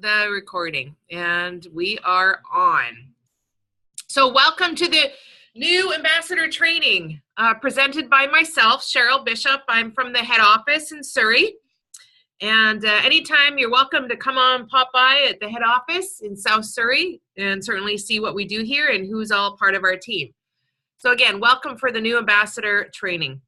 the recording, and we are on. So welcome to the new ambassador training presented by myself, Cheryl Bishop. I'm from the head office in Surrey. And anytime you're welcome to come on, pop by at the head office in South Surrey and certainly see what we do here and who's all part of our team. So again, welcome for the new ambassador training.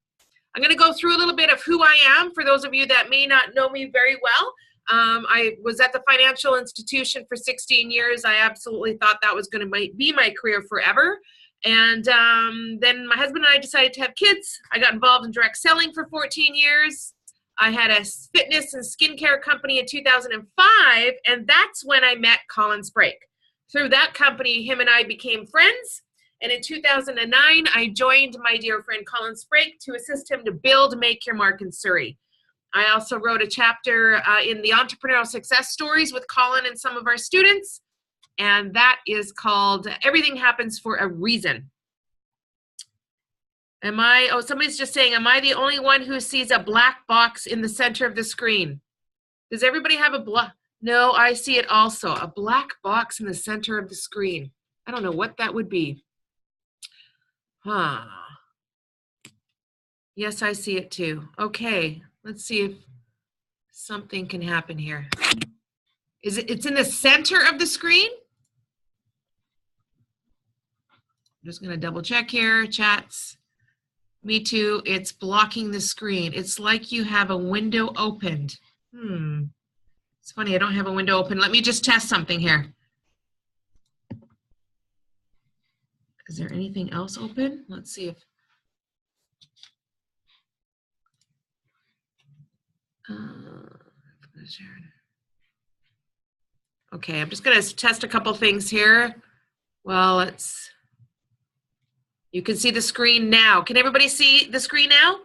I'm going to go through a little bit of who I am for those of you that may not know me very well. I was at the financial institution for 16 years. I absolutely thought that was going to be my career forever. And then my husband and I decided to have kids. I got involved in direct selling for 14 years. I had a fitness and skincare company in 2005, and that's when I met Colin Sprague. Through that company, him and I became friends. And in 2009, I joined my dear friend Colin Sprague to assist him to build Make Your Mark in Surrey. I also wrote a chapter in the Entrepreneurial Success Stories with Colin and some of our students, and that is called Everything Happens for a Reason. Somebody's just saying, am I the only one who sees a black box in the center of the screen? Does everybody have a black? No, I see it also, a black box in the center of the screen. I don't know what that would be. Yes, I see it too. Okay, let's see if something can happen here. It's in the center of the screen? I'm just gonna double check here, chats. Me too, it's blocking the screen. It's like you have a window opened. It's funny, I don't have a window open. Let me just test something here. Is there anything else open? Let's see if, okay, I'm just gonna test a couple things here. Well, you can see the screen now. Can everybody see the screen now?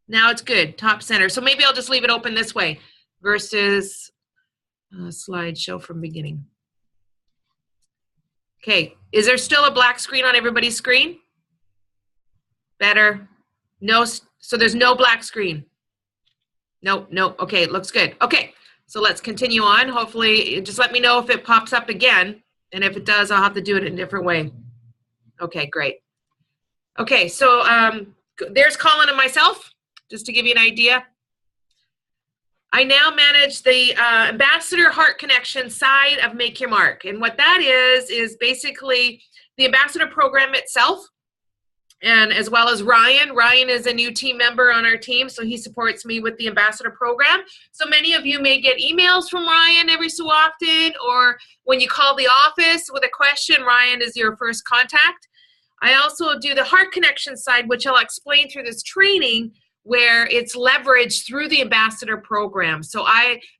Now it's good, top center. So maybe I'll just leave it open this way versus slideshow from beginning. Okay, is there still a black screen on everybody's screen? Better. No, so there's no black screen. No, okay, it looks good. Okay, so let's continue on. Hopefully, just let me know if it pops up again, and if it does, I'll have to do it in a different way. Okay, great. Okay, so there's Colin and myself, just to give you an idea. I now manage the Ambassador Heart Connection side of Make Your Mark. And what that is basically the Ambassador program itself, and as well as Ryan. Ryan is a new team member on our team, so he supports me with the Ambassador program. So many of you may get emails from Ryan every so often, or when you call the office with a question, Ryan is your first contact. I also do the Heart Connection side, which I'll explain through this training, where it's leveraged through the Ambassador program. So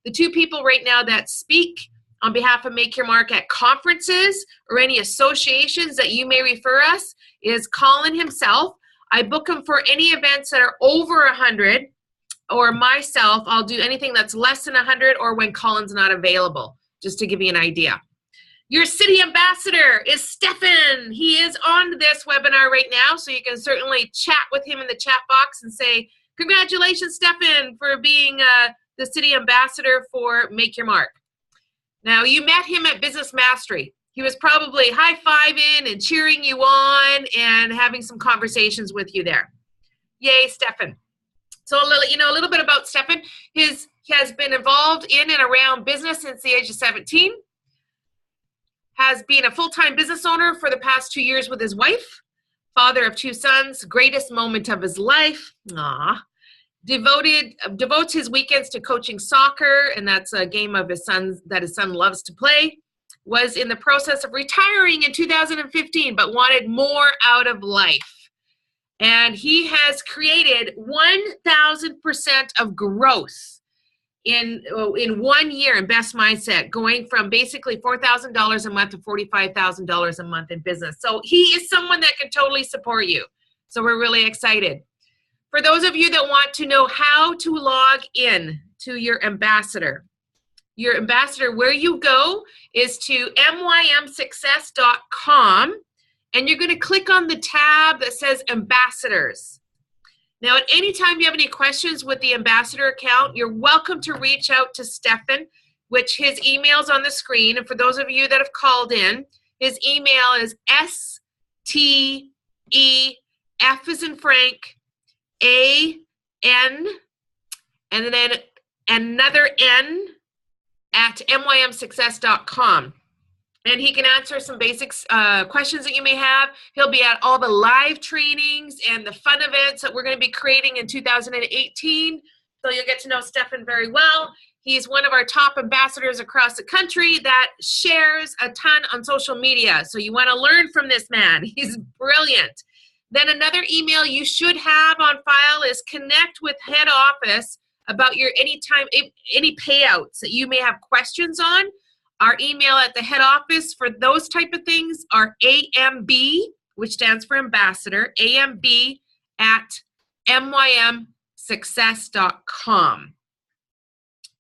the two people right now that speak on behalf of Make Your Mark at conferences or any associations that you may refer us is Colin himself. I book him for any events that are over 100, or myself, I'll do anything that's less than 100 or when Colin's not available, just to give you an idea. Your city ambassador is Stefan. He is on this webinar right now, so you can certainly chat with him in the chat box and say, congratulations, Stefan, for being the city ambassador for Make Your Mark. Now, you met him at Business Mastery. He was probably high-fiving and cheering you on and having some conversations with you there. Yay, Stefan. So a little bit about Stefan. He has been involved in and around business since the age of 17. Has been a full-time business owner for the past 2 years with his wife, father of 2 sons, greatest moment of his life. Devotes his weekends to coaching soccer, and that's a game of his son that his son loves to play. Was in the process of retiring in 2015, but wanted more out of life. And he has created 1,000% of growth in 1 year in Best Mindset, going from basically $4,000 a month to $45,000 a month in business. So he is someone that can totally support you. So we're really excited. For those of you that want to know how to log in to your ambassador, where you go is to mymsuccess.com, and you're going to click on the tab that says ambassadors. Now, at any time you have any questions with the ambassador account, you're welcome to reach out to Stefan. which his email's on the screen. And for those of you that have called in, his email is STEF as in Frank, AN, and then another N at mymsuccess.com. And he can answer some basic questions that you may have. He'll be at all the live trainings and the fun events that we're going to be creating in 2018. So you'll get to know Stefan very well. He's one of our top ambassadors across the country that shares a ton on social media. So you want to learn from this man. He's brilliant. Then another email you should have on file is connect with head office about your any payouts that you may have questions on. Our email at the head office for those type of things are AMB, which stands for ambassador, AMB at mymsuccess.com.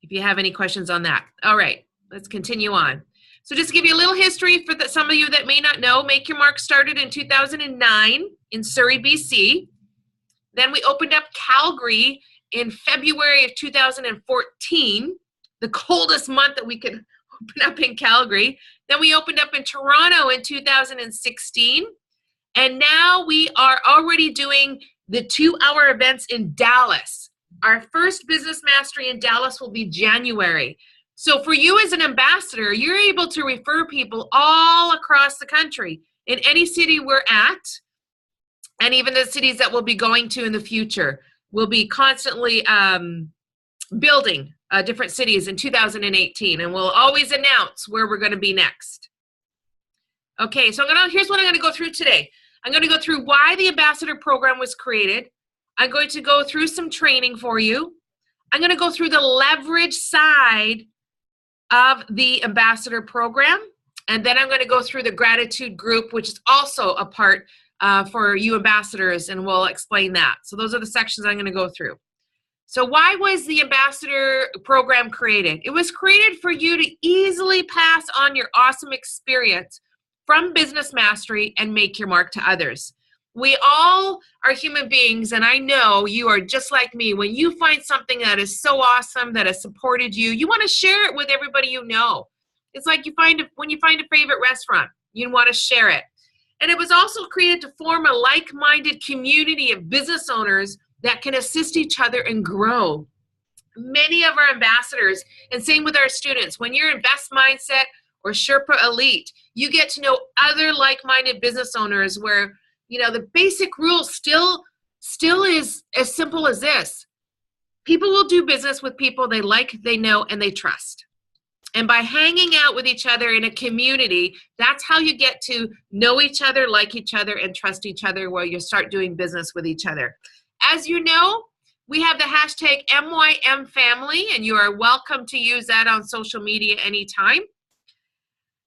If you have any questions on that. All right, let's continue on. So just to give you a little history for some of you that may not know, Make Your Mark started in 2009 in Surrey, BC. Then we opened up Calgary in February of 2014, the coldest month that we could open up in Calgary. Then we opened up in Toronto in 2016. And now we are already doing the 2-hour events in Dallas. Our first Business Mastery in Dallas will be January. So for you as an ambassador, you're able to refer people all across the country in any city we're at, and even the cities that we'll be going to in the future. We'll be constantly building different cities in 2018, and we'll always announce where we're going to be next. Okay, so here's what I'm going to go through today. I'm going to go through why the Ambassador Program was created. I'm going to go through some training for you. I'm going to go through the leverage side of the Ambassador Program, and then I'm going to go through the gratitude group, which is also a part for you ambassadors, and we'll explain that. So those are the sections I'm going to go through. So why was the Ambassador Program created? It was created for you to easily pass on your awesome experience from Business Mastery and make your mark to others. We all are human beings, and I know you are just like me. When you find something that is so awesome, that has supported you, you want to share it with everybody you know. It's like when you find a favorite restaurant, you want to share it. And it was also created to form a like-minded community of business owners that can assist each other and grow. Many of our ambassadors, and same with our students, when you're in Best Mindset or Sherpa Elite, you get to know other like-minded business owners where, you know, the basic rule still is as simple as this. People will do business with people they like, they know, and they trust. And by hanging out with each other in a community, that's how you get to know each other, like each other, and trust each other while you start doing business with each other. As you know, we have the hashtag MYMFamily, and you are welcome to use that on social media anytime.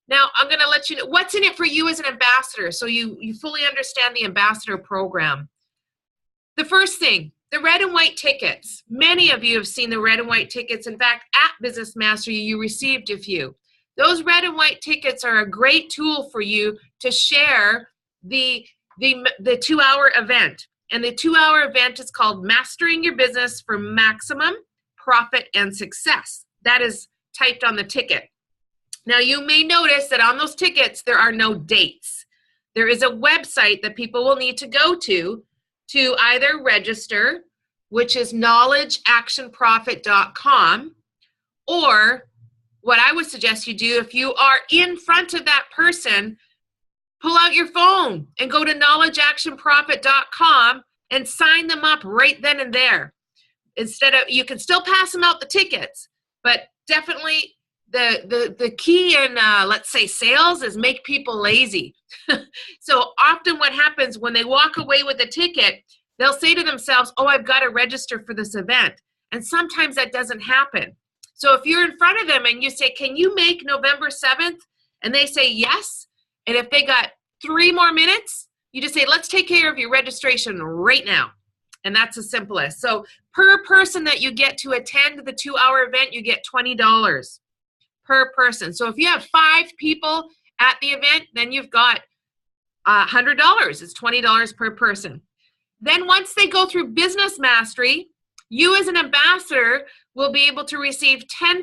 Now, I'm going to let you know what's in it for you as an ambassador, so you fully understand the Ambassador Program. The first thing, the red and white tickets. Many of you have seen the red and white tickets. In fact, at Business Mastery, you received a few. Those red and white tickets are a great tool for you to share the 2-hour event. And the 2-hour event is called Mastering Your Business for Maximum Profit and Success. That is typed on the ticket. Now, you may notice that on those tickets, there are no dates. There is a website that people will need to go to either register, which is knowledgeactionprofit.com, or what I would suggest you do, if you are in front of that person, pull out your phone and go to knowledgeactionprofit.com and sign them up right then and there. You can still pass them out the tickets, but definitely the key in, let's say, sales is make people lazy. So often what happens when they walk away with a ticket, they'll say to themselves, oh, I've got to register for this event. And sometimes that doesn't happen. So if you're in front of them and you say, can you make November 7th? And they say yes. And if they got 3 more minutes, you just say, let's take care of your registration right now. And that's the simplest. So per person that you get to attend the 2-hour event, you get $20 per person. So if you have 5 people at the event, then you've got $100. It's $20 per person. Then once they go through Business Mastery, you as an ambassador will be able to receive 10%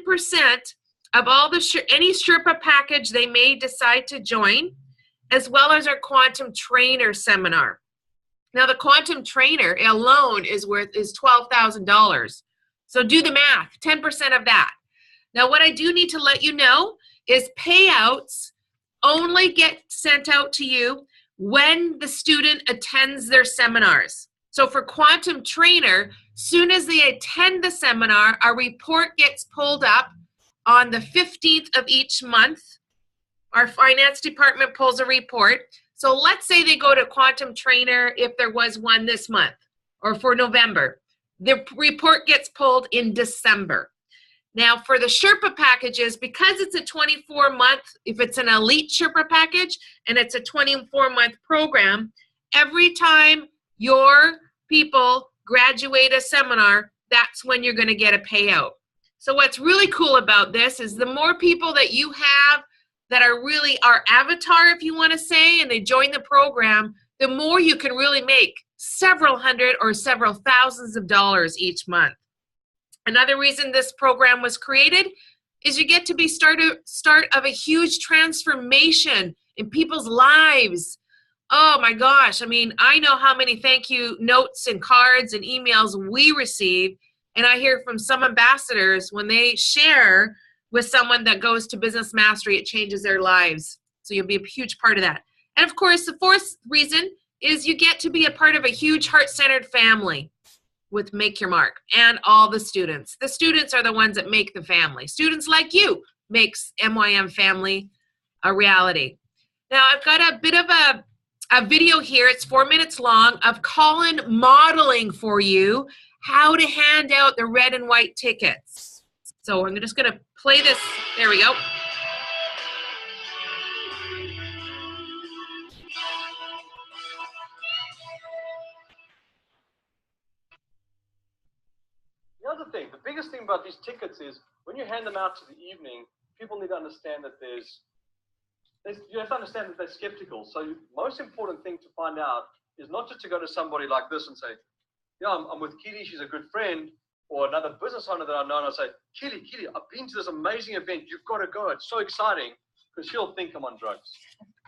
of all the any Sherpa package they may decide to join, as well as our Quantum Trainer seminar. Now, the Quantum Trainer alone is $12,000. So do the math, 10% of that. Now, what I do need to let you know is payouts only get sent out to you when the student attends their seminars. So for Quantum Trainer, soon as they attend the seminar, our report gets pulled up on the 15th of each month. Our finance department pulls a report. So let's say they go to Quantum Trainer if there was one this month or for November. The report gets pulled in December. Now for the Sherpa packages, because it's a 24-month, if it's an elite Sherpa package and it's a 24-month program, every time your people graduate a seminar, that's when you're going to get a payout. So what's really cool about this is the more people that you have that are really our avatar, if you want to say, and they join the program, the more you can really make several hundred or several thousands of dollars each month. Another reason this program was created is you get to be start of a huge transformation in people's lives. Oh my gosh, I mean, I know how many thank you notes and cards and emails we receive, and I hear from some ambassadors when they share with someone that goes to Business Mastery, it changes their lives. So you'll be a huge part of that. And of course, the fourth reason is you get to be a part of a huge heart-centered family with Make Your Mark and all the students. The students are the ones that make the family. Students like you makes MYM family a reality. Now, I've got a bit of a video here. It's 4 minutes long of Colin modeling for you how to hand out the red and white tickets. So I'm just going to play this. There we go. The other thing, the biggest thing about these tickets is when you hand them out to the evening, people need to understand that you have to understand that they're skeptical. So the most important thing to find out is not just to go to somebody like this and say, yeah, I'm with Keely, she's a good friend, or another business owner that I know, and I say, Keely, I've been to this amazing event, you've got to go, it's so exciting, because she'll think I'm on drugs.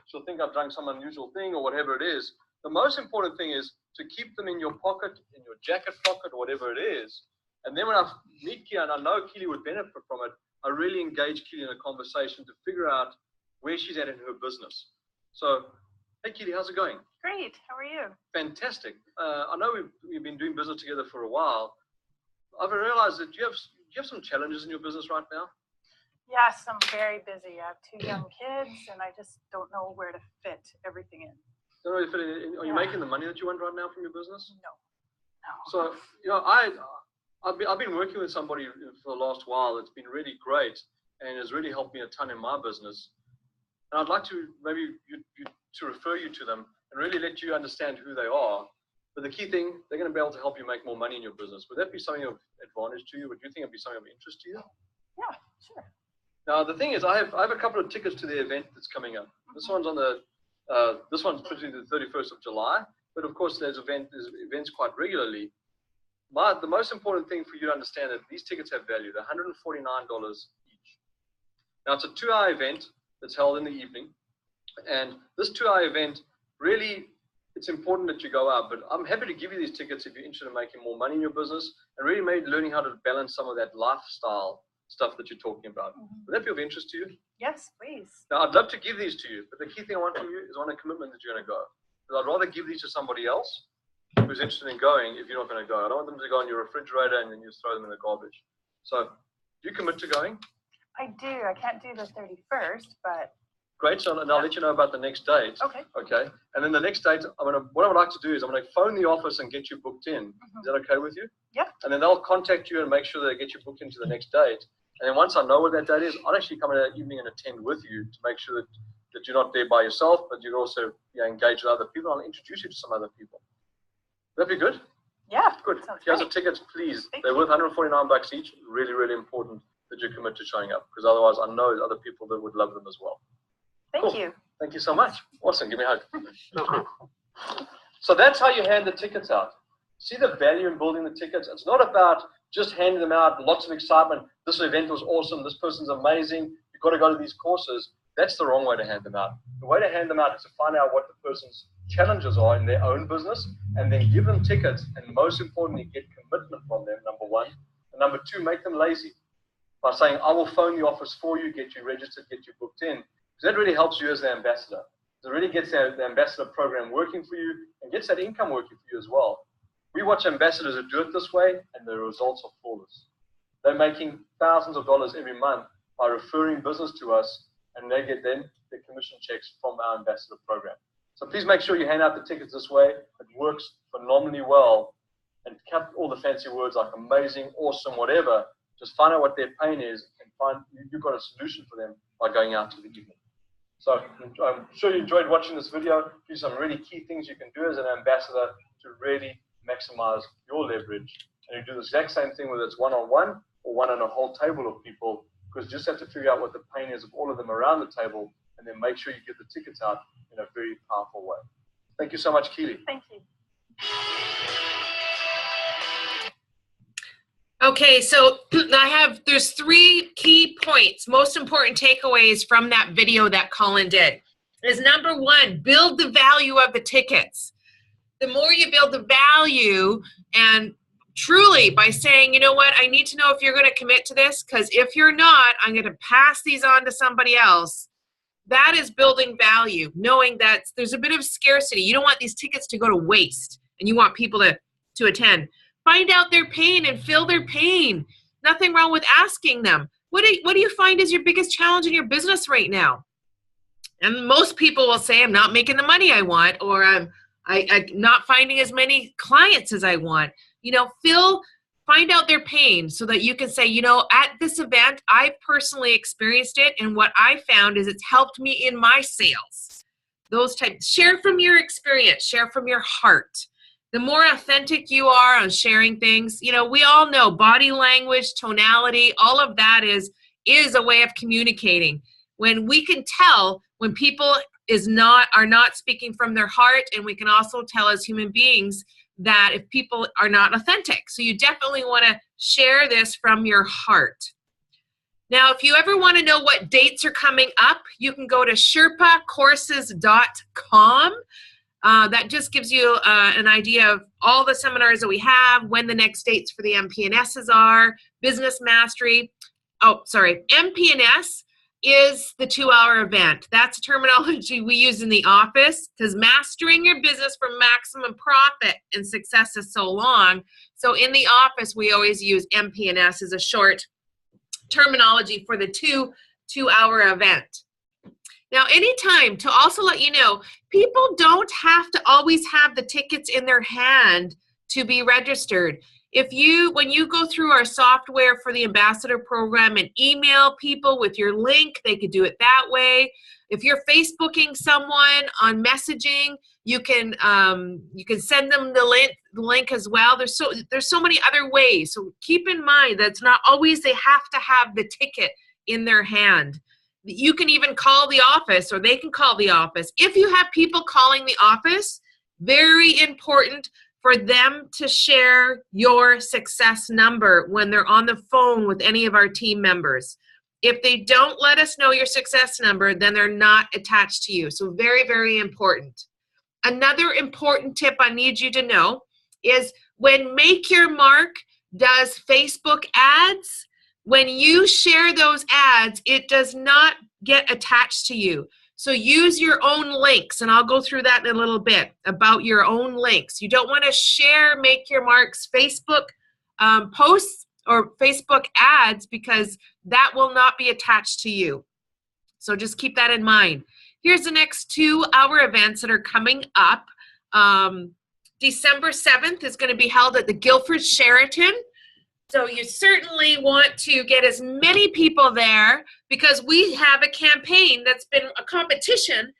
She'll think I've done some unusual thing or whatever it is. The most important thing is to keep them in your pocket, in your jacket pocket, or whatever it is. And then when I meet Keely, and I know Keely would benefit from it, I really engage Keely in a conversation to figure out where she's at in her business. So, hey Keely, how's it going? Great, how are you? Fantastic. I know we've been doing business together for a while. I've realized that you have some challenges in your business right now. Yes, I'm very busy. I have 2 young kids, and I just don't know where to fit everything in. Don't know if are you making the money that you want right now from your business? No. So, you know, I've been working with somebody for the last while. It's been really great and has really helped me a ton in my business. And I'd like to maybe to refer you to them and really let you understand who they are. But the key thing, they're going to be able to help you make more money in your business. Would that be something of advantage to you? Would you think it'd be something of interest to you? Yeah, sure. Now the thing is, I have a couple of tickets to the event that's coming up. This one's on this one's between the 31st of July. But of course, there's events quite regularly. The most important thing for you to understand is that these tickets have value. They're $149 each. Now it's a 2-hour event that's held in the evening, and this 2-hour event really, it's important that you go out. But I'm happy to give you these tickets if you're interested in making more money in your business and really maybe learning how to balance some of that lifestyle stuff that you're talking about. Would that be of interest to you? Yes, please. Now I'd love to give these to you, but the key thing I want from you is I want a commitment that you're going to go. Because I'd rather give these to somebody else who's interested in going if you're not going to go. I don't want them to go on your refrigerator and then you throw them in the garbage. So do you commit to going? I do. I can't do the 31st, but... Great. So and I'll let you know about the next date. Okay. Okay. And then the next date, what I would like to do is I'm going to phone the office and get you booked in. Is that okay with you? Yeah. And then they'll contact you and make sure they get you booked into the next date. And then once I know what that date is, I'll actually come in that evening and attend with you to make sure that you're not there by yourself, but you're also engage with other people. I'll introduce you to some other people. Would that be good? Yeah. Good. Sounds Here's great. the tickets, please. Thank They're you. worth $149 each. Really, really important that you commit to showing up, because otherwise I know there's other people that would love them as well. Thank Cool. you. Thank you so much. Awesome. Give me a hug. So that's how you hand the tickets out. See the value in building the tickets. It's not about just handing them out, lots of excitement. This event was awesome. This person's amazing. You've got to go to these courses. That's the wrong way to hand them out. The way to hand them out is to find out what the person's challenges are in their own business, and then give them tickets, and most importantly, get commitment from them, number one. And number two, make them lazy by saying, I will phone the office for you, get you registered, get you booked in. Because that really helps you as the ambassador. It really gets the ambassador program working for you and gets that income working for you as well. We watch ambassadors who do it this way, and the results are flawless. They're making thousands of dollars every month by referring business to us, and they get then their commission checks from our ambassador program. So please make sure you hand out the tickets this way. It works phenomenally well. And cut all the fancy words like amazing, awesome, whatever. Just find out what their pain is, and you've got a solution for them by going out to the evening. So I'm sure you enjoyed watching this video. Here's some really key things you can do as an ambassador to really maximize your leverage. And you do the exact same thing whether it's one-on-one or one on a whole table of people, because you just have to figure out what the pain is of all of them around the table, and then make sure you get the tickets out in a very powerful way. Thank you so much, Keely. Thank you. Okay, so there's 3 key points, most important takeaways from that video that Colin did. Is number 1, build the value of the tickets. The more you build the value, and truly by saying, you know what, I need to know if you're going to commit to this, because if you're not, I'm going to pass these on to somebody else. That is building value, knowing that there's a bit of scarcity. You don't want these tickets to go to waste, and you want people to attend. Find out their pain and fill their pain. Nothing wrong with asking them. What do you find is your biggest challenge in your business right now? And most people will say, I'm not making the money I want, or I'm not finding as many clients as I want. You know, find out their pain so that you can say, you know, at this event, I personally experienced it, and what I found is it's helped me in my sales. Those types. Share from your experience. Share from your heart. The more authentic you are on sharing things, you know, we all know body language, tonality, all of that is a way of communicating. When we can tell when people are not speaking from their heart, and we can also tell as human beings that if people are not authentic. So you definitely want to share this from your heart. Now, if you ever want to know what dates are coming up, you can go to sherpacourses.com. That just gives you an idea of all the seminars that we have, when the next dates for the MPNSs are, Business Mastery. Oh, sorry, MPNS is the 2-hour event. That's a terminology we use in the office, because mastering your business for maximum profit and success is so long. So in the office, we always use MPNS as a short terminology for the 2-hour event. Now, anytime, to also let you know, people don't have to always have the tickets in their hand to be registered. When you go through our software for the ambassador program and email people with your link, they could do it that way. If you're Facebooking someone on messaging, you can send them the link as well. There's so many other ways. So keep in mind that it's not always they have to have the ticket in their hand. You can even call the office, or they can call the office. If you have people calling the office, very important for them to share your success number when they're on the phone with any of our team members. If they don't let us know your success number, then they're not attached to you. So very, very important. Another important tip I need you to know is when Make Your Mark does Facebook ads, when you share those ads, it does not get attached to you. So use your own links, and I'll go through that in a little bit about your own links. You don't want to share Make Your Mark's Facebook posts or Facebook ads, because that will not be attached to you. So just keep that in mind. Here's the next 2-hour events that are coming up. December 7th is going to be held at the Guilford Sheraton. So you certainly want to get as many people there, because we have a campaign that's been a competition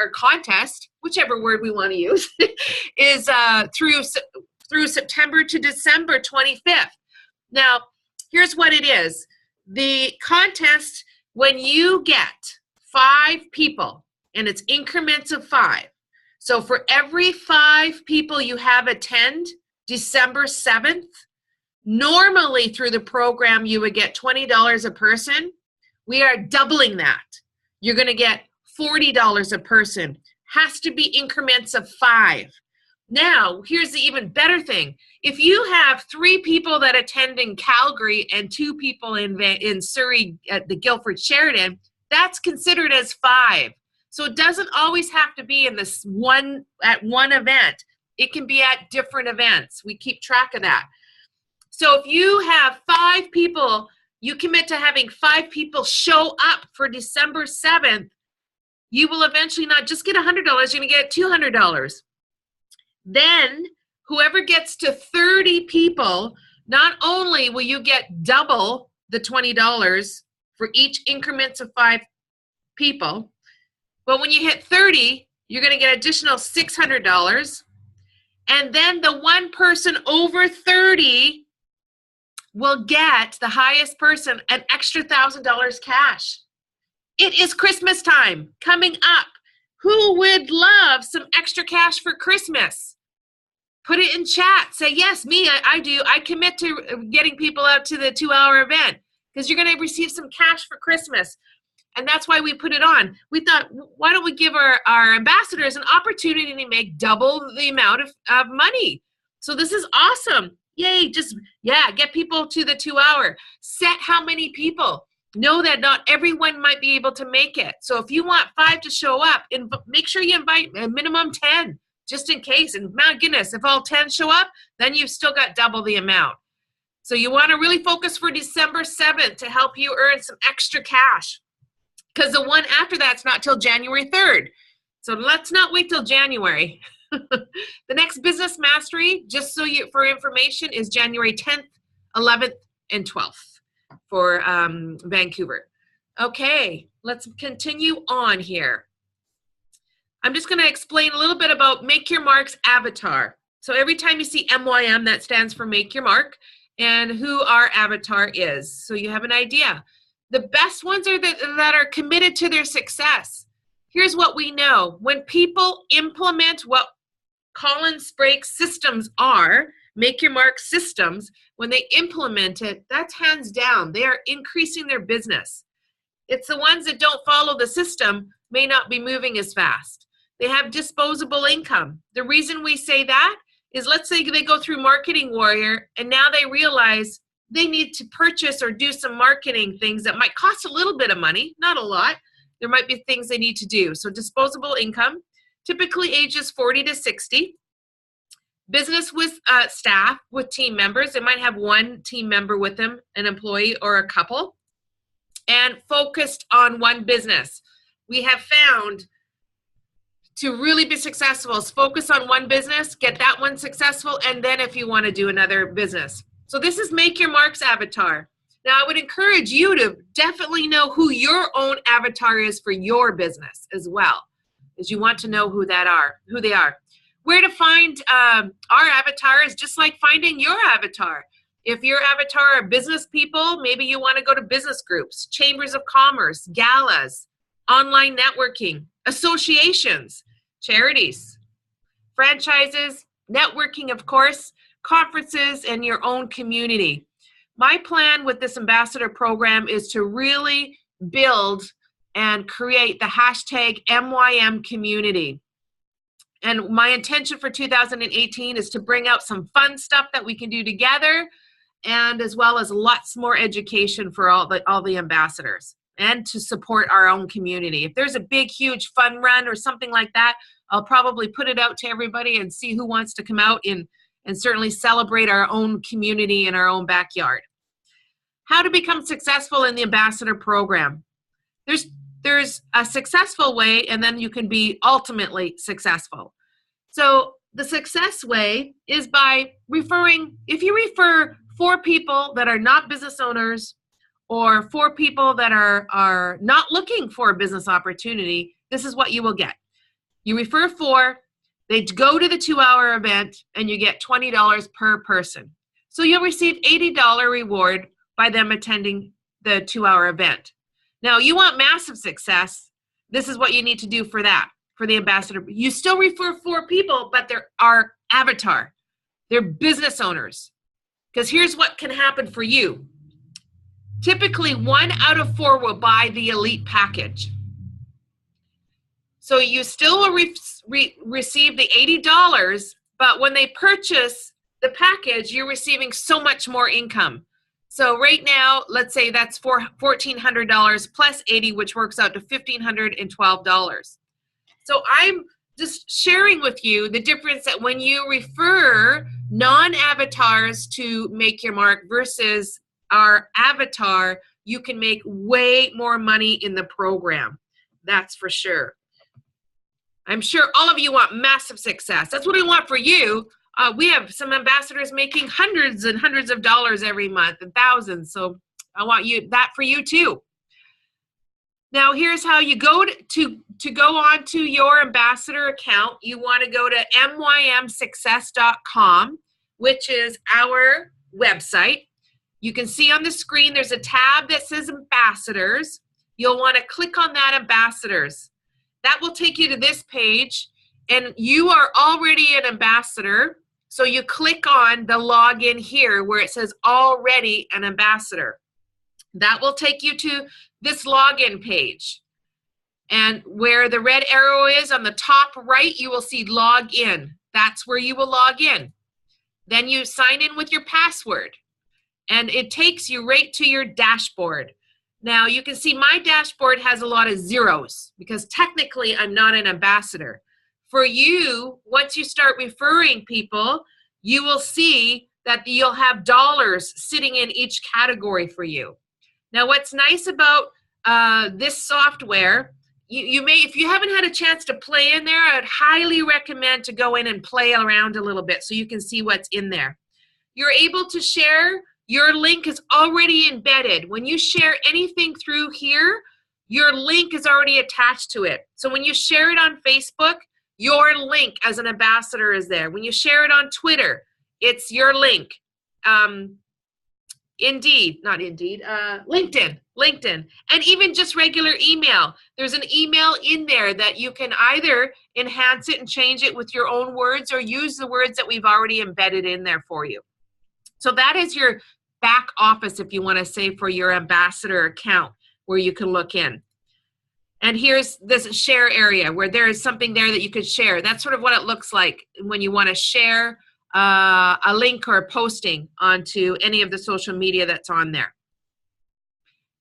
or contest, whichever word we want to use, is through September to December 25th. Now, here's what it is. The contest, when you get 5 people, and it's increments of 5. So for every 5 people you have attend December 7th, Normally through the program, you would get $20 a person. We are doubling that. You're going to get $40 a person. Has to be increments of 5. Now, here's the even better thing. If you have 3 people that attend in Calgary and 2 people in Surrey at the Guildford Sheridan, that's considered as 5. So it doesn't always have to be in this one event. It can be at different events. We keep track of that. So if you have 5 people, you commit to having 5 people show up for December 7th, you will eventually not just get $100, you're going to get $200. Then whoever gets to 30 people, not only will you get double the $20 for each increments of 5 people, but when you hit 30, you're going to get additional $600. And then the one person over 30 will get, the highest person, an extra $1,000 cash. It is Christmas time coming up. Who would love some extra cash for Christmas? Put it in chat. Say, yes, me, I do. I commit to getting people out to the 2-hour event because you're going to receive some cash for Christmas. And that's why we put it on. We thought, why don't we give our ambassadors an opportunity to make double the amount of money? So this is awesome. Yay, get people to the 2-hour. Set how many people. Know that not everyone might be able to make it. So if you want 5 to show up, make sure you invite a minimum 10, just in case. And my goodness, if all 10 show up, then you've still got double the amount. So you want to really focus for December 7th to help you earn some extra cash. Because the one after that's not till January 3rd. So let's not wait till January. The next Business Mastery, just so for information, is January 10th, 11th, and 12th for Vancouver. Okay, let's continue on here. I'm just going to explain a little bit about Make Your Mark's avatar. So every time you see MYM, that stands for Make Your Mark, and who our avatar is. So you have an idea. The best ones are that are committed to their success. Here's what we know. When people implement what Colin Sprake's systems are, Make Your Mark systems, when they implement it, that's hands down. They are increasing their business. It's the ones that don't follow the system may not be moving as fast. They have disposable income. The reason we say that is, let's say they go through Marketing Warrior and now they realize they need to purchase or do some marketing things that might cost a little bit of money, not a lot. There might be things they need to do. So disposable income, typically ages 40 to 60. Business with staff, with team members. They might have one team member with them, an employee or a couple. And focused on one business. We have found to really be successful is focus on one business, get that one successful, and then if you want to do another business. So this is Make Your Mark's avatar. Now, I would encourage you to definitely know who your own avatar is for your business as well, as you want to know who they are. Where to find our avatar is just like finding your avatar. If your avatar are business people, maybe you want to go to business groups, chambers of commerce, galas, online networking, associations, charities, franchises, networking, of course, conferences, and your own community. My plan with this ambassador program is to really build and create the hashtag MYM community. And my intention for 2018 is to bring out some fun stuff that we can do together, and as well as lots more education for all the ambassadors, and to support our own community. If there's a big, huge fun run or something like that, I'll probably put it out to everybody and see who wants to come out and certainly celebrate our own community in our own backyard. How to become successful in the ambassador program. There's a successful way, and then you can be ultimately successful. So the success way is by referring. If you refer 4 people that are not business owners, or 4 people that are not looking for a business opportunity, this is what you will get. You refer 4, they go to the 2-hour event, and you get $20 per person. So you'll receive $80 reward by them attending the 2-hour event. Now, you want massive success, this is what you need to do for that, for the ambassador. You still refer 4 people, but they're our avatar. They're business owners. Because here's what can happen for you. Typically, 1 out of 4 will buy the elite package. So you still will receive the $80, but when they purchase the package, you're receiving so much more income. So right now, let's say that's $1,400 plus 80, which works out to $1,512. So I'm just sharing with you the difference that when you refer non-avatars to Make Your Mark versus our avatar, you can make way more money in the program. That's for sure. I'm sure all of you want massive success. That's what I want for you. We have some ambassadors making hundreds and hundreds of dollars every month and thousands. So I want that for you too. Now here's how you go to go on to your ambassador account. You want to go to mymsuccess.com, which is our website. You can see on the screen there's a tab that says ambassadors. You'll want to click on that ambassadors. That will take you to this page, and you are already an ambassador. So you click on the login here where it says already an ambassador. That will take you to this login page. And where the red arrow is on the top right, you will see log in. That's where you will log in. Then you sign in with your password, and it takes you right to your dashboard. Now you can see my dashboard has a lot of zeros because technically I'm not an ambassador. For you, once you start referring people, you will see that you'll have dollars sitting in each category for you. Now what's nice about this software, you may, if you haven't had a chance to play in there, I'd highly recommend to go in and play around a little bit so you can see what's in there. You're able to share. Your link is already embedded. When you share anything through here, your link is already attached to it. So when you share it on Facebook, your link as an ambassador is there. When you share it on Twitter, it's your link. LinkedIn, and even just regular email. There's an email in there that you can either enhance it and change it with your own words or use the words that we've already embedded in there for you. So that is your back office, if you want to say, for your ambassador account where you can look in. And here's this share area where there is something there that you could share. That's sort of what it looks like when you want to share a link or a posting onto any of the social media that's on there.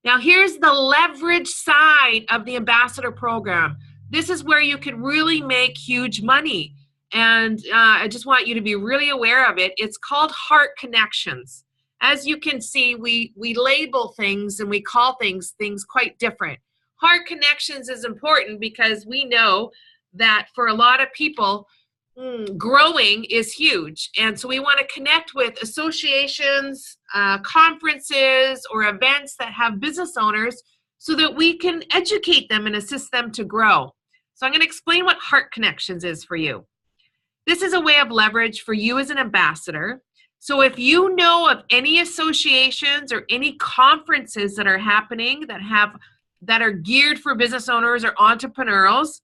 Now here's the leverage side of the ambassador program. This is where you can really make huge money. And I just want you to be really aware of it. It's called Heart Connections. As you can see, we label things and we call things quite different. Heart Connections is important because we know that for a lot of people, growing is huge. And so we want to connect with associations, conferences, or events that have business owners so that we can educate them and assist them to grow. So I'm going to explain what Heart Connections is for you. This is a way of leverage for you as an ambassador. So if you know of any associations or any conferences that are happening that are geared for business owners or entrepreneurs,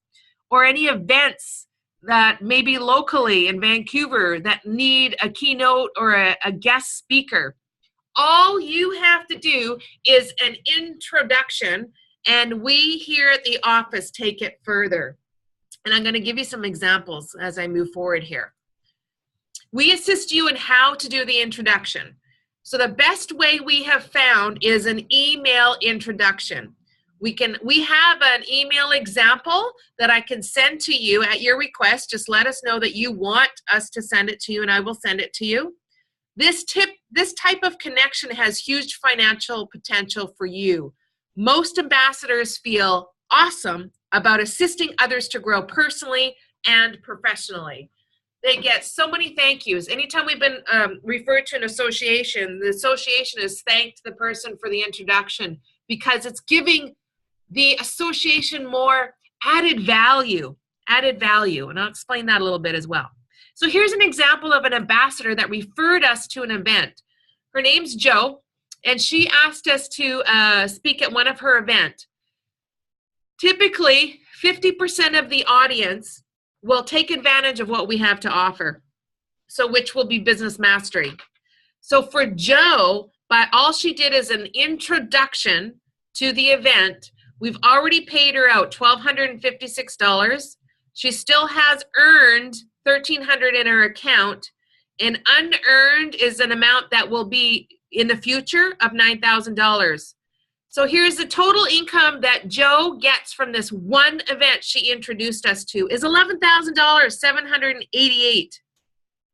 or any events that maybe locally in Vancouver that need a keynote or a guest speaker, all you have to do is an introduction, and we here at the office take it further. And I'm going to give you some examples as I move forward here. We assist you in how to do the introduction. So the best way we have found is an email introduction. We have an email example that I can send to you at your request. Just let us know that you want us to send it to you, and I will send it to you. This type of connection has huge financial potential for you. Most ambassadors feel awesome about assisting others to grow personally and professionally. They get so many thank yous. Anytime we've been referred to an association, the association has thanked the person for the introduction because it's giving the association more added value. And I'll explain that a little bit as well. So here's an example of an ambassador that referred us to an event. Her name's Jo, and she asked us to speak at one of her events. Typically, 50% of the audience will take advantage of what we have to offer, so which will be business mastery. So for Joe, but all she did is an introduction to the event. We've already paid her out $1,256. She still has earned $1,300 in her account, and unearned is an amount that will be in the future of $9,000. So here's the total income that Joe gets from this one event she introduced us to is $11,788.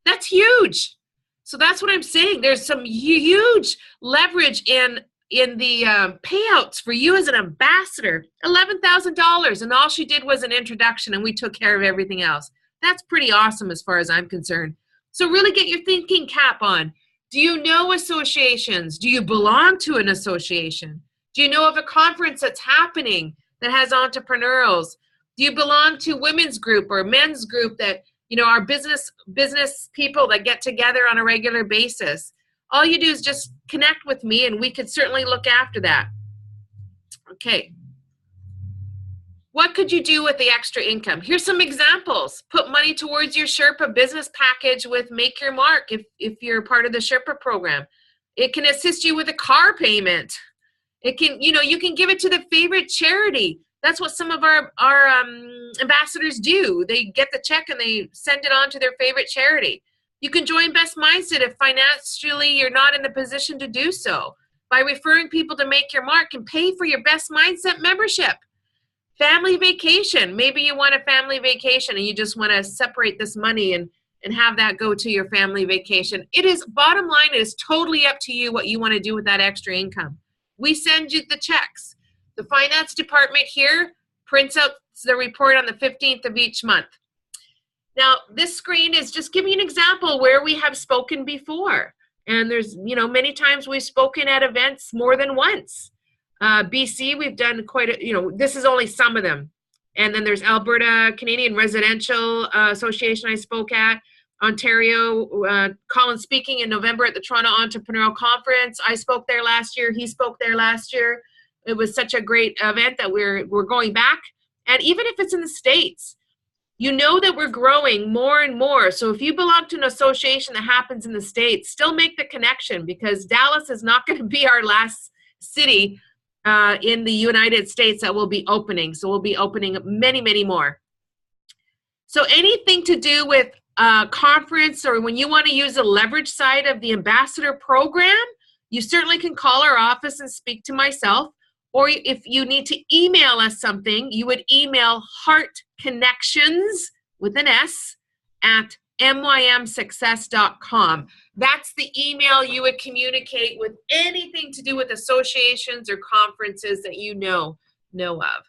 That's huge. So that's what I'm saying. There's some huge leverage in the payouts for you as an ambassador. $11,000, and all she did was an introduction, and we took care of everything else. That's pretty awesome as far as I'm concerned. So really get your thinking cap on. Do you know associations? Do you belong to an association? Do you know of a conference that's happening that has entrepreneurs? Do you belong to women's group or men's group that, you know, are business people that get together on a regular basis? All you do is just connect with me, and we could certainly look after that. Okay. What could you do with the extra income? Here's some examples. Put money towards your Sherpa business package with Make Your Mark if you're part of the Sherpa program. It can assist you with a car payment. It can, you know, you can give it to the favorite charity. That's what some of our ambassadors do. They get the check and they send it on to their favorite charity. You can join Best Mindset if financially you're not in the position to do so by referring people to Make Your Mark and pay for your Best Mindset membership. Family vacation. Maybe you want a family vacation and you just want to separate this money and have that go to your family vacation. It is, bottom line, it is totally up to you what you want to do with that extra income. We send you the checks. The finance department here prints out the report on the 15th of each month. Now, this screen is just giving you an example where we have spoken before. And there's, you know, many times we've spoken at events more than once. BC, we've done quite a, you know, this is only some of them. And then there's Alberta Canadian Residential Association I spoke at. Ontario, Colin speaking in November at the Toronto Entrepreneurial Conference. I spoke there last year. He spoke there last year. It was such a great event that we're going back. And even if it's in the States, you know that we're growing more and more. So if you belong to an association that happens in the States, still make the connection, because Dallas is not going to be our last city in the United States that will be opening. So we'll be opening many, many more. So anything to do with conference, or when you want to use the leverage side of the ambassador program, you certainly can call our office and speak to myself. Or if you need to email us something, you would email heartconnections with an S at mymsuccess.com. That's the email you would communicate with anything to do with associations or conferences that you know of.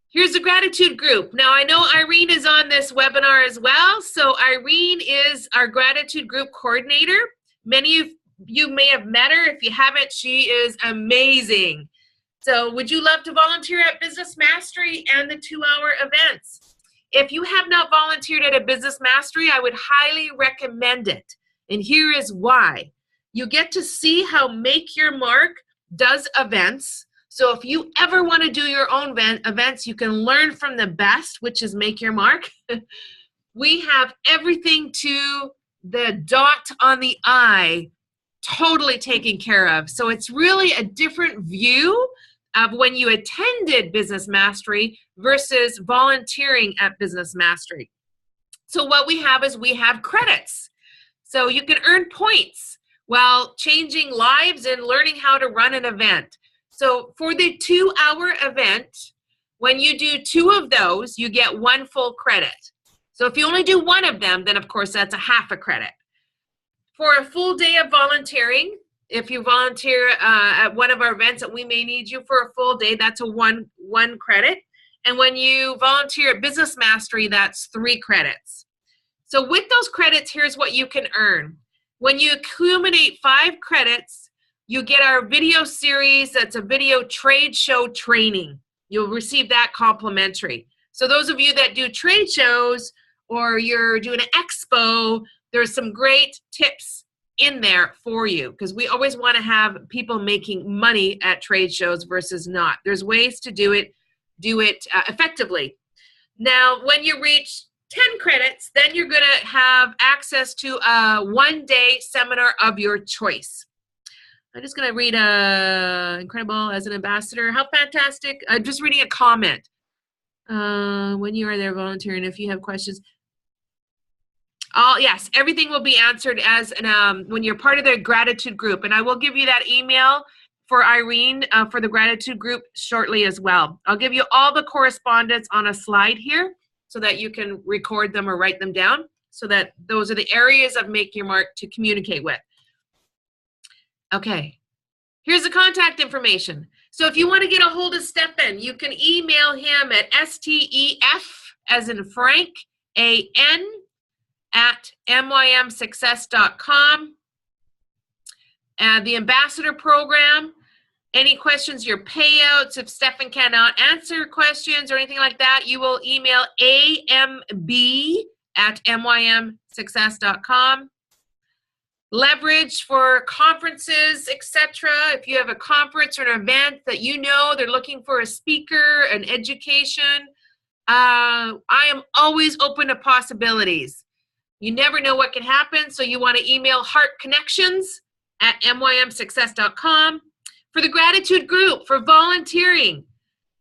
Here's the gratitude group. Now, I know Irene is on this webinar as well. So Irene is our gratitude group coordinator. Many of you may have met her. If you haven't, she is amazing. So would you love to volunteer at Business Mastery and the 2-hour events? If you have not volunteered at a Business Mastery, I would highly recommend it. And here is why. You get to see how Make Your Mark does events. So if you ever want to do your own events, you can learn from the best, which is Make Your Mark. We have everything to the dot on the I totally taken care of. So it's really a different view of when you attended Business Mastery versus volunteering at Business Mastery. So what we have is we have credits. So you can earn points while changing lives and learning how to run an event. So for the 2-hour event, when you do 2 of those, you get 1 full credit. So if you only do 1 of them, then of course that's a half a credit. For a full day of volunteering, if you volunteer at one of our events that we may need you for a full day, that's a one credit. And when you volunteer at Business Mastery, that's 3 credits. So with those credits, here's what you can earn. When you accumulate 5 credits, you get our video series. That's a video trade show training. You'll receive that complimentary. So those of you that do trade shows or you're doing an expo, there's some great tips in there for you, because we always want to have people making money at trade shows versus not. There's ways to do it effectively. Now, when you reach 10 credits, then you're going to have access to a one-day seminar of your choice. I'm just going to read incredible as an ambassador. How fantastic. I'm just reading a comment. When you are there volunteering, if you have questions. Yes, everything will be answered as when you're part of the gratitude group. And I will give you that email for Irene for the gratitude group shortly as well. I'll give you all the correspondence on a slide here so that you can record them or write them down, so that those are the areas of Make Your Mark to communicate with. Okay, here's the contact information. So if you want to get a hold of Stefan, you can email him at STEF, as in Frank, AN, at mymsuccess.com. The ambassador program, any questions, your payouts, if Stefan cannot answer questions or anything like that, you will email amb@mymsuccess.com. Leverage for conferences, etc. If you have a conference or an event that you know they're looking for a speaker, an education, I am always open to possibilities. You never know what can happen, so you want to email heartconnections@mymsuccess.com. For the gratitude group, for volunteering,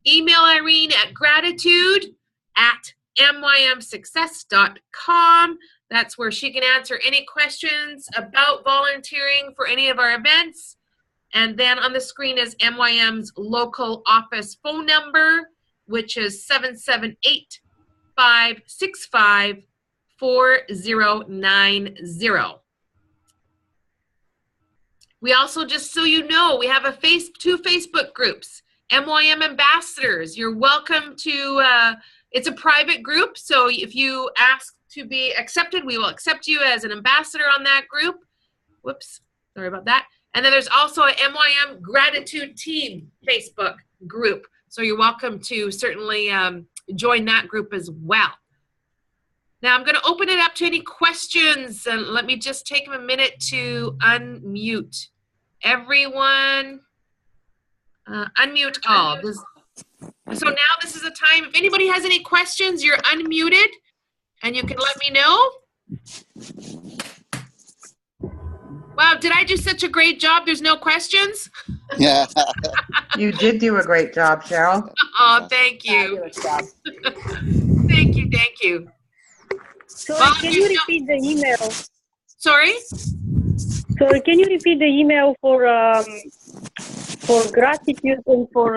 email Irene at gratitude@mymsuccess.com. That's where she can answer any questions about volunteering for any of our events. And then on the screen is MYM's local office phone number, which is 778-565-4090. We also, just so you know, we have two Facebook groups, MYM Ambassadors. You're welcome to, it's a private group, so if you ask to be accepted, we will accept you as an ambassador on that group. Whoops, sorry about that. And then there's also a MYM Gratitude Team Facebook group, so you're welcome to certainly join that group as well. Now I'm going to open it up to any questions, and let me just take a minute to unmute everyone. Unmute all. So now this is the time. If anybody has any questions, you're unmuted, and you can let me know. Wow, did I do such a great job? There's no questions? Yeah. You did do a great job, Cheryl. Oh, thank you. Thank you, thank you. Sorry, can you repeat the email? Sorry? Sorry, can you repeat the email for gratitude and for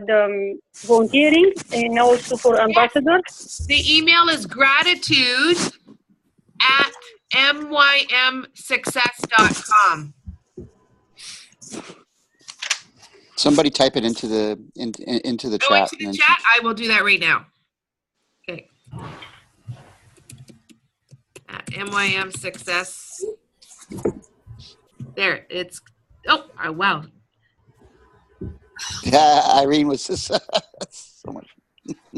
the volunteering and also for ambassadors? The email is gratitude@mymsuccess.com. Somebody type it into the into the chat. Into the chat? I will do that right now. Okay. At MYM Success. There, it's, oh, wow. Yeah, Irene was just so much.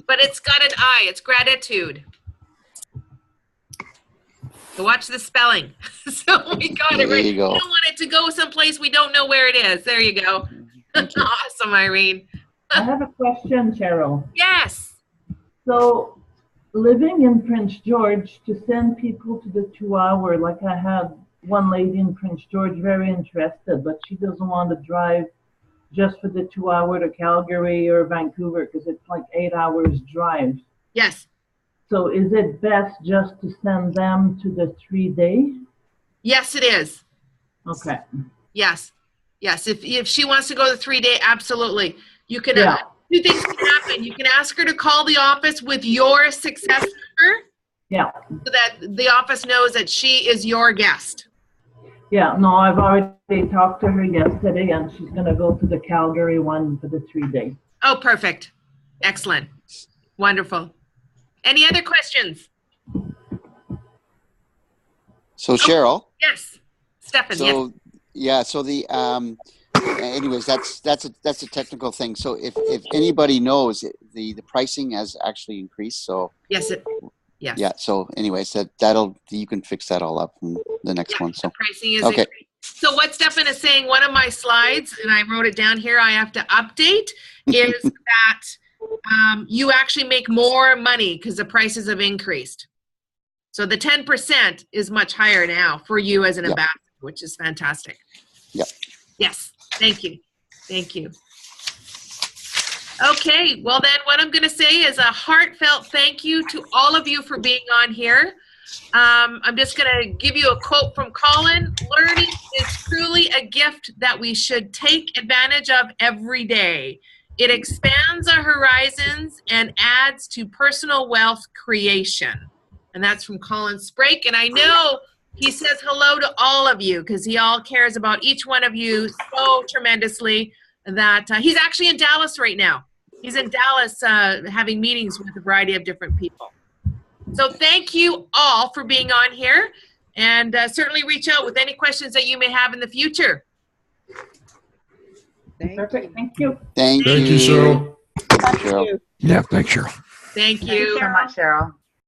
But it's got an I, it's gratitude. So watch the spelling. So we got it right. There you go. We don't want it to go someplace we don't know where it is. There you go. Awesome, Irene. I have a question, Cheryl. Yes. So, living in Prince George, to send people to the 2 hour, like I had one lady in Prince George very interested, but she doesn't want to drive just for the 2 hour to Calgary or Vancouver because it's like 8 hours drive. Yes. So is it best just to send them to the 3 day? Yes, it is. Okay. Yes. Yes. If she wants to go the 3 day, absolutely. You can, Yeah. two things can happen. You can ask her to call the office with your success number. Yeah. So that the office knows that she is your guest. Yeah, no, I've already talked to her yesterday and she's going to go to the Calgary one for the 3 day. Oh, perfect. Excellent. Wonderful. Any other questions? So Cheryl. Yes. Stefan, yes. So yeah, so the anyways, that's a technical thing. So if anybody knows, the pricing has actually increased. So Yes. Yes. yeah. So anyways, that'll you can fix that all up in the next one. So the pricing is okay. increased. So what Stefan is saying, one of my slides, and I wrote it down here, I have to update, is that you actually make more money because the prices have increased. So the 10% is much higher now for you as an Yep. ambassador, which is fantastic. Yep. Yes. Thank you. Thank you. Okay. Well, then what I'm going to say is a heartfelt thank you to all of you for being on here. I'm just going to give you a quote from Colin. Learning is truly a gift that we should take advantage of every day. It expands our horizons and adds to personal wealth creation. And that's from Colin Sprake. And I know he says hello to all of you because he all cares about each one of you so tremendously that he's actually in Dallas right now. He's in Dallas having meetings with a variety of different people. So thank you all for being on here, and certainly reach out with any questions that you may have in the future. Perfect. Thank you. Thank Thank you, you. Cheryl. Thank you, Cheryl. Yeah, thanks, Cheryl. Thank Thank you you. so much, Cheryl.